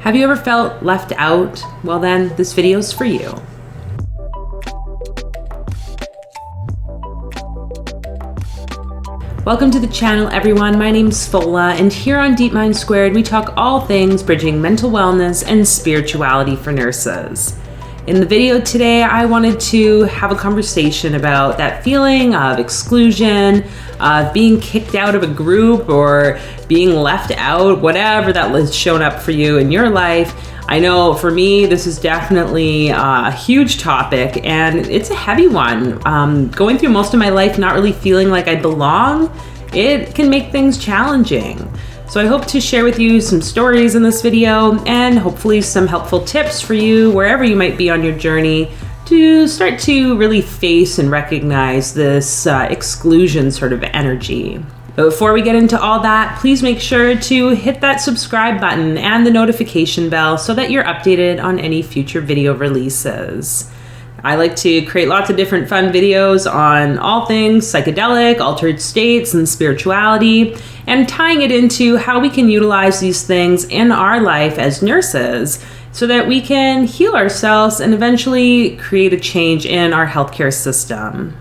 Have you ever felt left out? Well then, this video's for you. Welcome to the channel, everyone. My name's Fola, and here on Deep Mind Squared, we talk all things bridging mental wellness and spirituality for nurses. In the video today, I wanted to have a conversation about that feeling of exclusion, of being kicked out of a group or being left out, whatever that has shown up for you in your life. I know for me, this is definitely a huge topic and it's a heavy one. Going through most of my life not really feeling like I belong, it can make things challenging. So I hope to share with you some stories in this video and hopefully some helpful tips for you wherever you might be on your journey to start to really face and recognize this exclusion sort of energy. But before we get into all that, please make sure to hit that subscribe button and the notification bell so that you're updated on any future video releases. I like to create lots of different fun videos on all things psychedelic, altered states, and spirituality, and tying it into how we can utilize these things in our life as nurses so that we can heal ourselves and eventually create a change in our healthcare system.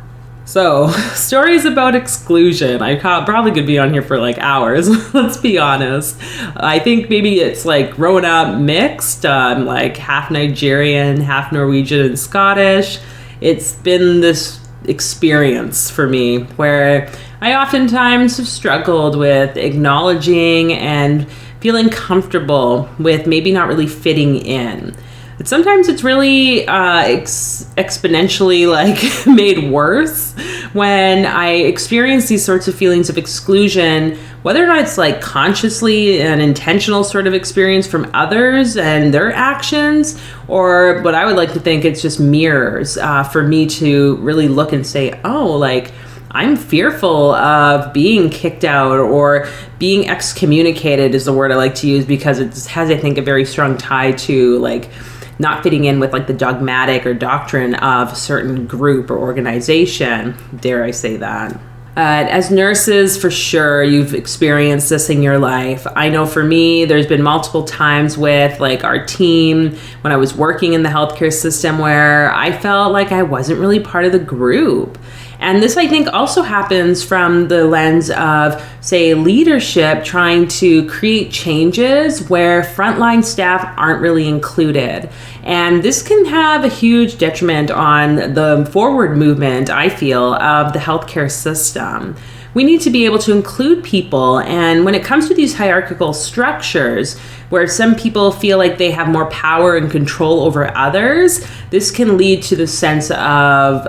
So, stories about exclusion. I probably could be on here for like hours, let's be honest. I think maybe it's like growing up mixed, like half Nigerian, half Norwegian and Scottish. It's been this experience for me where I oftentimes have struggled with acknowledging and feeling comfortable with maybe not really fitting in. But sometimes it's really exponentially made worse when I experience these sorts of feelings of exclusion, whether or not it's like consciously an intentional sort of experience from others and their actions, or what I would like to think it's just mirrors for me to really look and say, oh, like I'm fearful of being kicked out or being excommunicated is the word I like to use because it has, I think, a very strong tie to like not fitting in with like the dogmatic or doctrine of a certain group or organization, dare I say that. As nurses, for sure, you've experienced this in your life. I know for me, there's been multiple times with like our team when I was working in the healthcare system where I felt like I wasn't really part of the group. And this, I think, also happens from the lens of, say, leadership trying to create changes where frontline staff aren't really included. And this can have a huge detriment on the forward movement, I feel, of the healthcare system. We need to be able to include people. And when it comes to these hierarchical structures, where some people feel like they have more power and control over others, this can lead to the sense of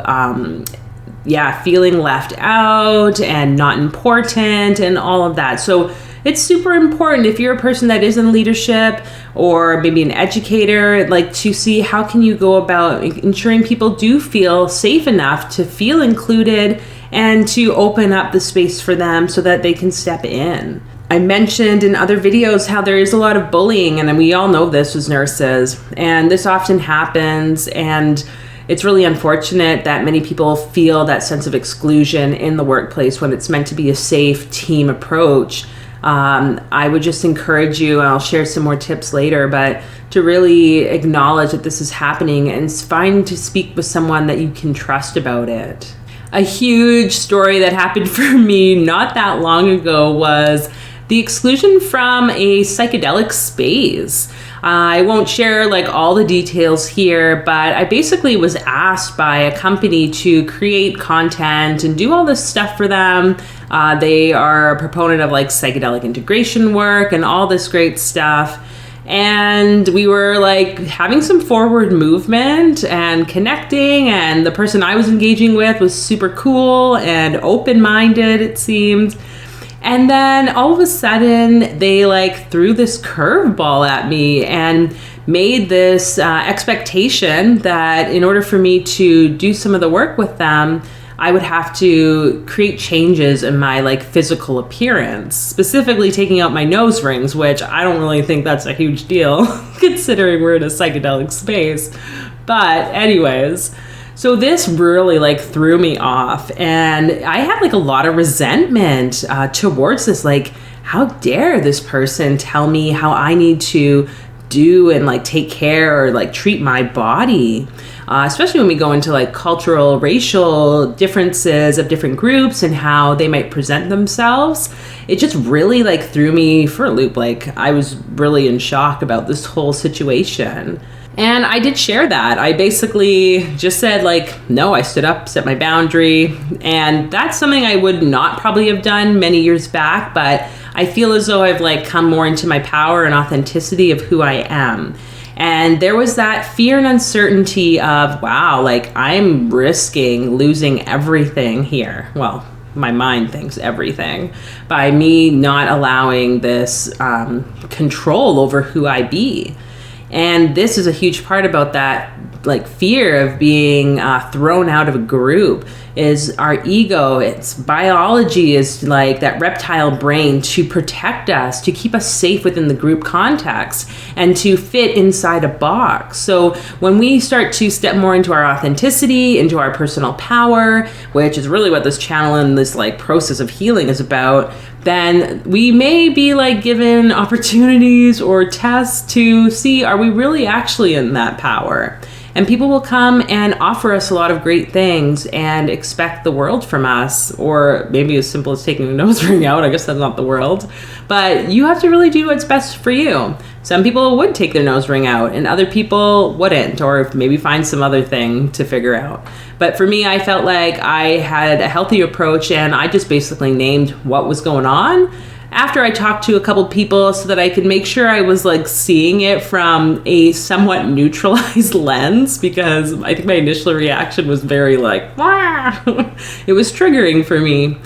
feeling left out and not important and all of that. So it's super important if you're a person that is in leadership or maybe an educator, like to see how can you go about ensuring people do feel safe enough to feel included and to open up the space for them so that they can step in. I mentioned in other videos how there is a lot of bullying, and we all know this as nurses, and this often happens, and it's really unfortunate that many people feel that sense of exclusion in the workplace when it's meant to be a safe team approach. I would just encourage you, and I'll share some more tips later, but to really acknowledge that this is happening and find to speak with someone that you can trust about it. A huge story that happened for me not that long ago was the exclusion from a psychedelic space. I won't share like all the details here, but I basically was asked by a company to create content and do all this stuff for them. They are a proponent of like psychedelic integration work and all this great stuff. And we were like having some forward movement and connecting, and the person I was engaging with was super cool and open-minded, it seemed. And then all of a sudden they like threw this curveball at me and made this expectation that in order for me to do some of the work with them, I would have to create changes in my like physical appearance, specifically taking out my nose rings, which I don't really think that's a huge deal considering we're in a psychedelic space. But anyways, so this really like threw me off, and I had like a lot of resentment towards this. Like, how dare this person tell me how I need to do and like take care or like treat my body, especially when we go into like cultural, racial differences of different groups and how they might present themselves. It just really like threw me for a loop. Like I was really in shock about this whole situation. And I did share that. I basically just said like, no, I stood up, set my boundary. And that's something I would not probably have done many years back, but I feel as though I've like come more into my power and authenticity of who I am. And there was that fear and uncertainty of, wow, like I'm risking losing everything here. Well, my mind thinks everything by me not allowing this control over who I be. And this is a huge part about that, like fear of being thrown out of a group is our ego. Its biology is like that reptile brain to protect us, to keep us safe within the group context and to fit inside a box. So when we start to step more into our authenticity, into our personal power, which is really what this channel and this like process of healing is about, then we may be like given opportunities or tests to see, are we really actually in that power? And people will come and offer us a lot of great things and expect the world from us, or maybe as simple as taking a nose ring out. I guess that's not the world, but you have to really do what's best for you. Some people would take their nose ring out and other people wouldn't, or maybe find some other thing to figure out. But for me, I felt like I had a healthy approach and I just basically named what was going on after I talked to a couple people so that I could make sure I was like seeing it from a somewhat neutralized lens, because I think my initial reaction was very like, wah! It was triggering for me.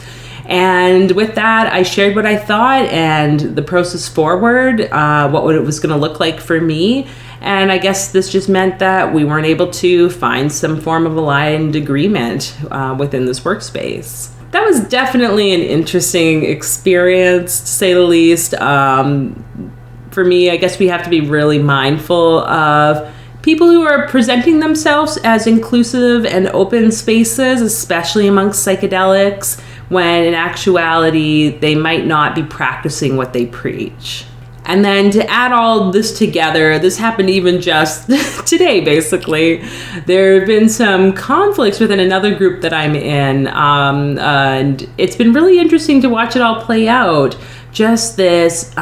And with that, I shared what I thought and the process forward, what it was going to look like for me. And I guess this just meant that we weren't able to find some form of aligned agreement within this workspace. That was definitely an interesting experience, to say the least. For me, I guess we have to be really mindful of people who are presenting themselves as inclusive and open spaces, especially amongst psychedelics, when in actuality, they might not be practicing what they preach. And then to add all this together, this happened even just today, basically. There have been some conflicts within another group that I'm in, and it's been really interesting to watch it all play out. Just this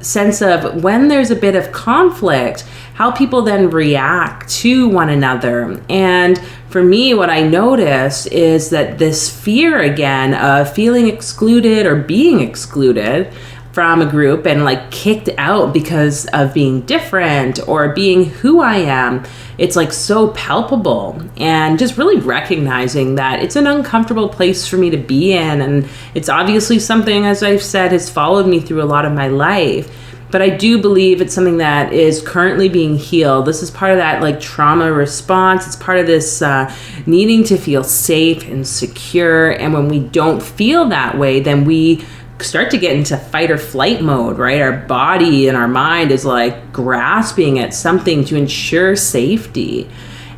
sense of when there's a bit of conflict, how people then react to one another. And for me, what I noticed is that this fear again of feeling excluded or being excluded from a group and like kicked out because of being different or being who I am, it's like so palpable. And just really recognizing that it's an uncomfortable place for me to be in. And it's obviously something, as I've said, has followed me through a lot of my life. But I do believe it's something that is currently being healed. This is part of that like trauma response. It's part of this needing to feel safe and secure. And when we don't feel that way, then we start to get into fight or flight mode, right? Our body and our mind is like grasping at something to ensure safety.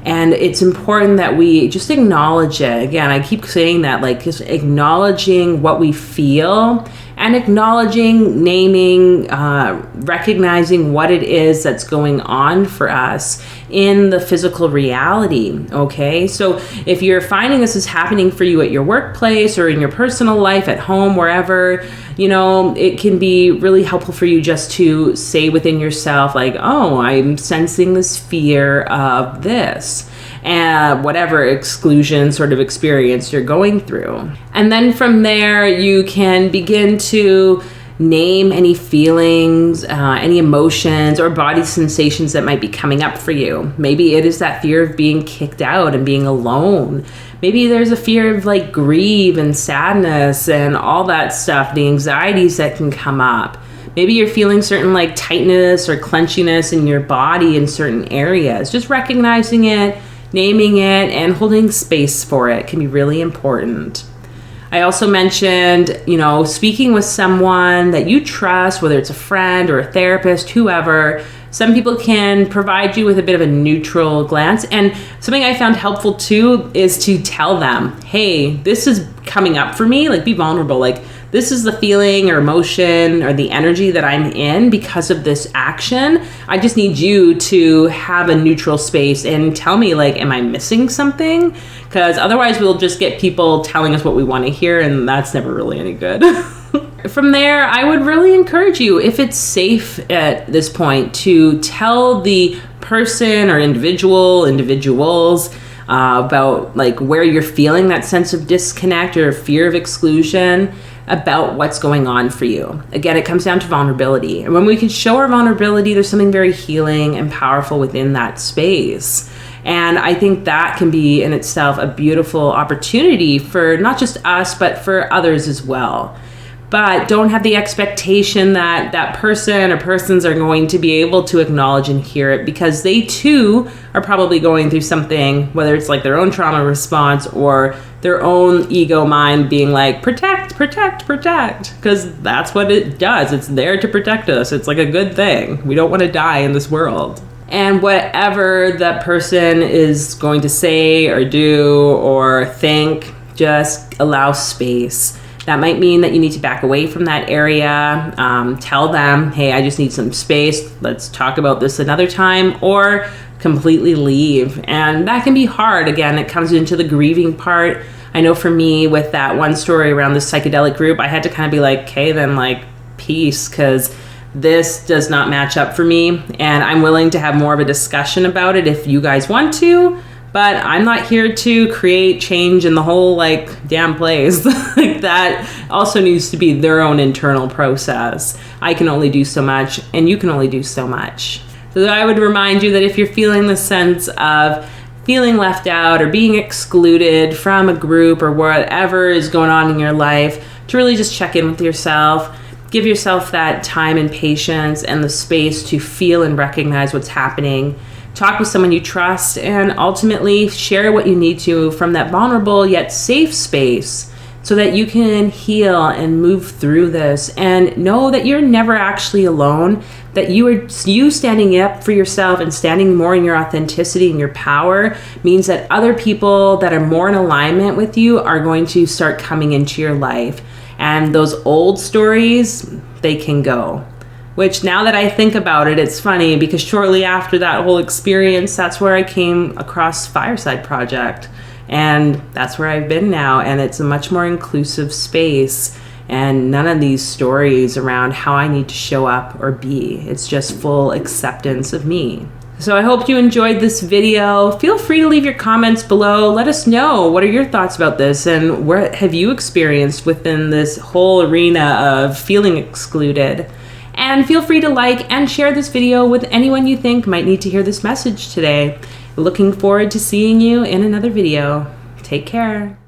And it's important that we just acknowledge it. Again, I keep saying that, like just acknowledging what we feel and acknowledging, naming, recognizing what it is that's going on for us in the physical reality, okay? So if you're finding this is happening for you at your workplace or in your personal life, at home, wherever, you know, it can be really helpful for you just to say within yourself, like, oh, I'm sensing this fear of this, and whatever exclusion sort of experience you're going through. And then from there, you can begin to name any feelings, any emotions or body sensations that might be coming up for you. Maybe it is that fear of being kicked out and being alone. Maybe there's a fear of like grief and sadness and all that stuff, the anxieties that can come up. Maybe you're feeling certain like tightness or clenchiness in your body in certain areas. Just recognizing it, naming it, and holding space for it can be really important. I also mentioned, you know, speaking with someone that you trust, whether it's a friend or a therapist, whoever. Some people can provide you with a bit of a neutral glance. And something I found helpful too is to tell them, hey, this is coming up for me. Like, be vulnerable. Like, this is the feeling or emotion or the energy that I'm in because of this action. I just need you to have a neutral space and tell me, like, am I missing something? Because otherwise we'll just get people telling us what we want to hear, and that's never really any good. From there, I would really encourage you, if it's safe at this point, to tell the person or individuals about like where you're feeling that sense of disconnect or fear of exclusion, about what's going on for you. Again, it comes down to vulnerability. And when we can show our vulnerability, there's something very healing and powerful within that space. And I think that can be in itself a beautiful opportunity for not just us, but for others as well. But don't have the expectation that that person or persons are going to be able to acknowledge and hear it, because they too are probably going through something, whether it's like their own trauma response or their own ego mind being like, protect, because that's what it does. It's there to protect us. It's like a good thing. We don't want to die in this world. And whatever that person is going to say or do or think, just allow space. That might mean that you need to back away from that area. Tell them, hey, I just need some space. Let's talk about this another time, or completely leave. And that can be hard. Again, it comes into the grieving part. I know for me, with that one story around the psychedelic group, I had to kind of be like, okay, then like peace, because this does not match up for me. And I'm willing to have more of a discussion about it if you guys want to. But I'm not here to create change in the whole like damn place. Like, that also needs to be their own internal process. I can only do so much, and you can only do so much. So I would remind you that if you're feeling the sense of feeling left out or being excluded from a group or whatever is going on in your life, to really just check in with yourself. Give yourself that time and patience and the space to feel and recognize what's happening. Talk with someone you trust, and ultimately share what you need to from that vulnerable yet safe space, so that you can heal and move through this, and know that you're never actually alone, that you standing up for yourself and standing more in your authenticity and your power means that other people that are more in alignment with you are going to start coming into your life. And those old stories, they can go. Which, now that I think about it, it's funny, because shortly after that whole experience, that's where I came across Fireside Project. And that's where I've been now. And it's a much more inclusive space. And none of these stories around how I need to show up or be. It's just full acceptance of me. So I hope you enjoyed this video. Feel free to leave your comments below. Let us know, what are your thoughts about this, and what have you experienced within this whole arena of feeling excluded? And feel free to like and share this video with anyone you think might need to hear this message today. Looking forward to seeing you in another video. Take care.